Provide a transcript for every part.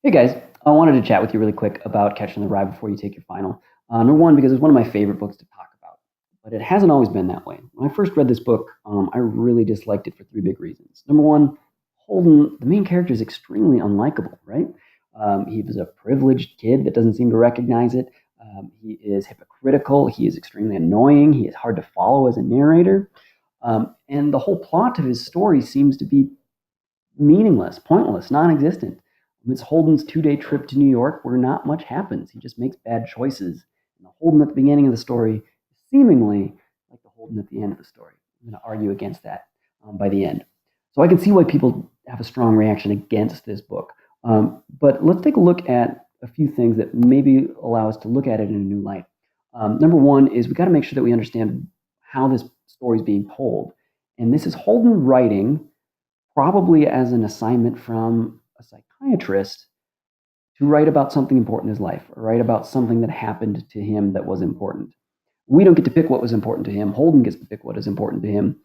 Hey guys, I wanted to chat with you really quick about Catching the Rye before you take your final. Number one, because it's one of my favorite books to talk about, but it hasn't always been that way. When I first read this book, I really disliked it for three big reasons. Number one, Holden, the main character, is extremely unlikable, right? He was a privileged kid that doesn't seem to recognize it. He is hypocritical. He is extremely annoying. He is hard to follow as a narrator. And the whole plot of his story seems to be meaningless, pointless, non-existent. It's Holden's 2-day trip to New York where not much happens. He just makes bad choices. And the Holden at the beginning of the story is seemingly like the Holden at the end of the story. I'm going to argue against that by the end. So I can see why people have a strong reaction against this book. But let's take a look at a few things that maybe allow us to look at it in a new light. Number one is we got to make sure that we understand how this story is being told. And this is Holden writing probably as an assignment from a psychiatrist to write about something important in his life, or write about something that happened to him that was important. We don't get to pick what was important to him. Holden gets to pick what is important to him.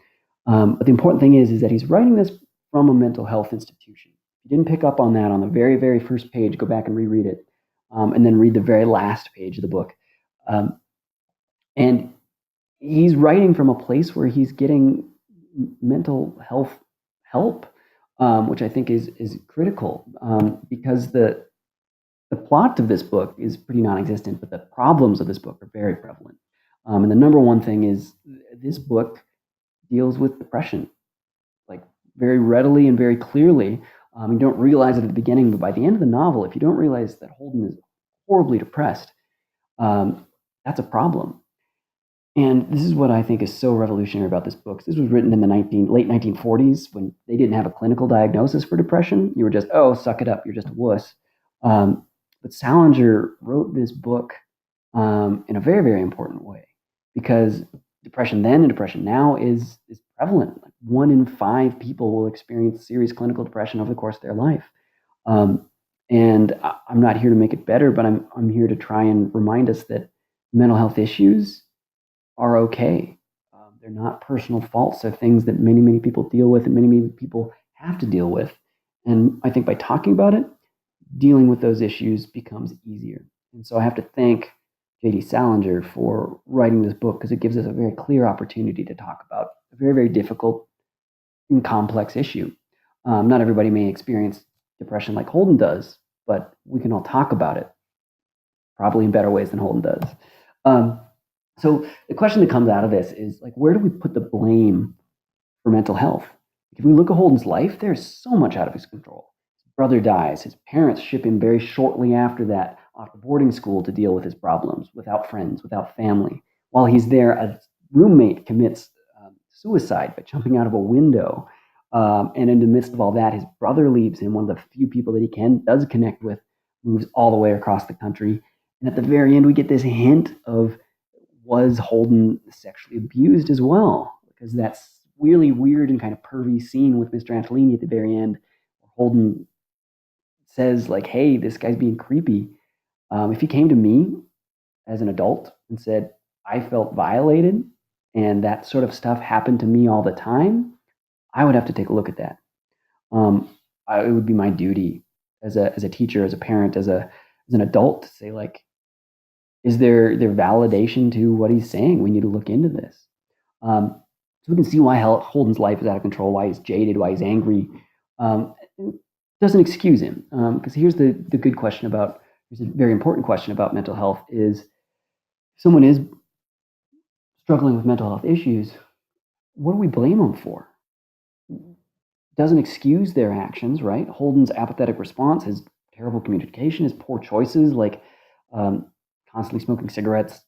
But the important thing is that he's writing this from a mental health institution. If you didn't pick up on that on the very, very first page, go back and reread it, and then read the very last page of the book. And he's writing from a place where he's getting mental health help, which I think is critical, because the plot of this book is pretty non-existent, but the problems of this book are very prevalent. And the number one thing is this book deals with depression, like very readily and very clearly. You don't realize it at the beginning, but by the end of the novel, if you don't realize that Holden is horribly depressed, that's a problem. And this is what I think is so revolutionary about this book. This was written in the late 1940s when they didn't have a clinical diagnosis for depression. You were just, oh, suck it up, you're just a wuss. But Salinger wrote this book in a very, very important way, because depression then and depression now is prevalent. Like 1 in 5 people will experience serious clinical depression over the course of their life. And I'm not here to make it better, but I'm here to try and remind us that mental health issues are okay. They're not personal faults. They're things that many, many people deal with and many, many people have to deal with. And I think by talking about it, dealing with those issues becomes easier. And so I have to thank J.D. Salinger for writing this book, because it gives us a very clear opportunity to talk about a very, very difficult and complex issue. Not everybody may experience depression like Holden does, but we can all talk about it, probably in better ways than Holden does. So the question that comes out of this is, like, where do we put the blame for mental health? If we look at Holden's life, there's so much out of his control. His brother dies. His parents ship him very shortly after that off to boarding school to deal with his problems, without friends, without family. While he's there, a roommate commits suicide by jumping out of a window. And in the midst of all that, his brother leaves him. One of the few people that he does connect with moves all the way across the country. And at the very end, we get this hint of, was Holden sexually abused as well? Because that's really weird and kind of pervy scene with Mr. Antolini at the very end, where Holden says, like, hey, this guy's being creepy. If he came to me as an adult and said, I felt violated and that sort of stuff happened to me all the time, I would have to take a look at that. It would be my duty as a teacher, as a parent, as an adult to say, like, is there validation to what he's saying? We need to look into this. So we can see why Holden's life is out of control, why he's jaded, why he's angry. It doesn't excuse him, because here's the good question about, here's a very important question about mental health is, if someone is struggling with mental health issues, what do we blame them for? Doesn't excuse their actions, right? Holden's apathetic response, his terrible communication, his poor choices, like constantly smoking cigarettes,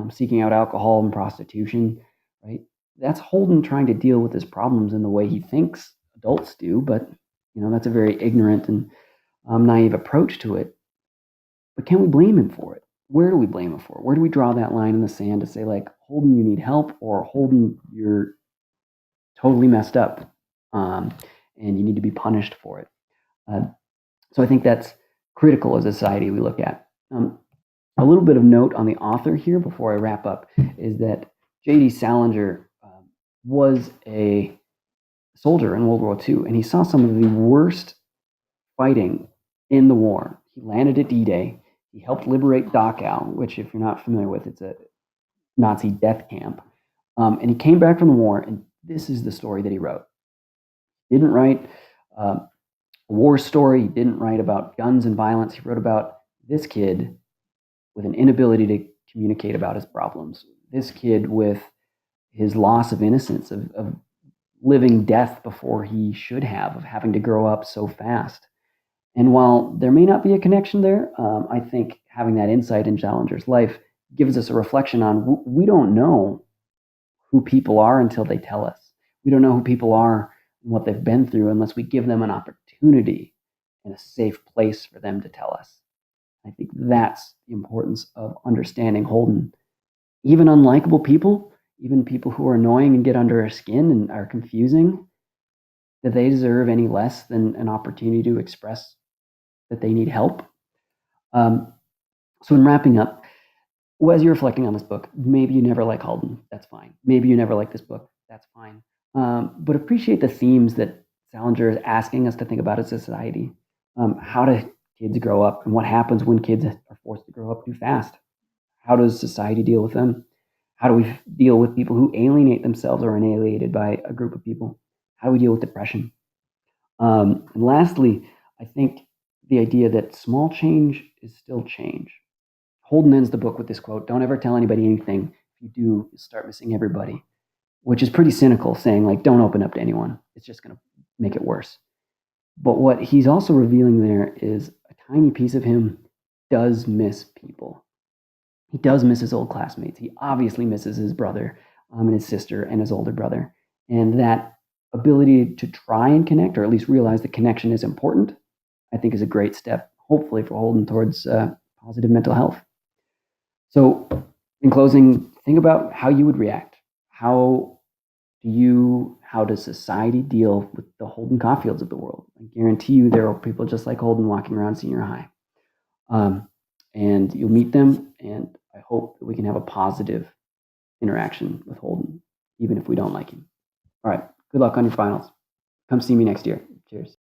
seeking out alcohol and prostitution, right? That's Holden trying to deal with his problems in the way he thinks adults do, but that's a very ignorant and naive approach to it. But can we blame him for it? Where do we blame him for it? Where do we draw that line in the sand to say, like, Holden, you need help, or Holden, you're totally messed up, and you need to be punished for it? So I think that's critical as a society we look at. A little bit of note on the author here before I wrap up is that J.D. Salinger was a soldier in World War II, and he saw some of the worst fighting in the war. He landed at D-Day. He helped liberate Dachau, which, if you're not familiar with, it's a Nazi death camp. And he came back from the war, and this is the story that he wrote. He didn't write a war story. He didn't write about guns and violence. He wrote about this kid with an inability to communicate about his problems. This kid with his loss of innocence, of living death before he should have, of having to grow up so fast. And while there may not be a connection there, I think having that insight in Challenger's life gives us a reflection on we don't know who people are until they tell us. We don't know who people are and what they've been through unless we give them an opportunity and a safe place for them to tell us. I think that's the importance of understanding Holden. Even unlikable people, even people who are annoying and get under our skin and are confusing, that they deserve any less than an opportunity to express that they need help. So in wrapping up, as you're reflecting on this book, maybe you never like Holden. That's fine. Maybe you never like this book. That's fine. But appreciate the themes that Salinger is asking us to think about as a society. How do kids grow up, and what happens when kids are forced to grow up too fast? How does society deal with them? How do we deal with people who alienate themselves or are alienated by a group of people? How do we deal with depression? And lastly, I think the idea that small change is still change. Holden ends the book with this quote: "Don't ever tell anybody anything. If you do, you'll start missing everybody," which is pretty cynical, saying, like, don't open up to anyone. It's just going to make it worse. But what he's also revealing there is a tiny piece of him does miss people. He does miss his old classmates. He obviously misses his brother and his sister and his older brother. And that ability to try and connect, or at least realize that connection is important, I think is a great step, hopefully, for Holden towards positive mental health. So, in closing, think about how you would react. How does society deal with the Holden Caulfields of the world? I guarantee you there are people just like Holden walking around senior high. And you'll meet them, and I hope that we can have a positive interaction with Holden, even if we don't like him. All right, good luck on your finals. Come see me next year. Cheers.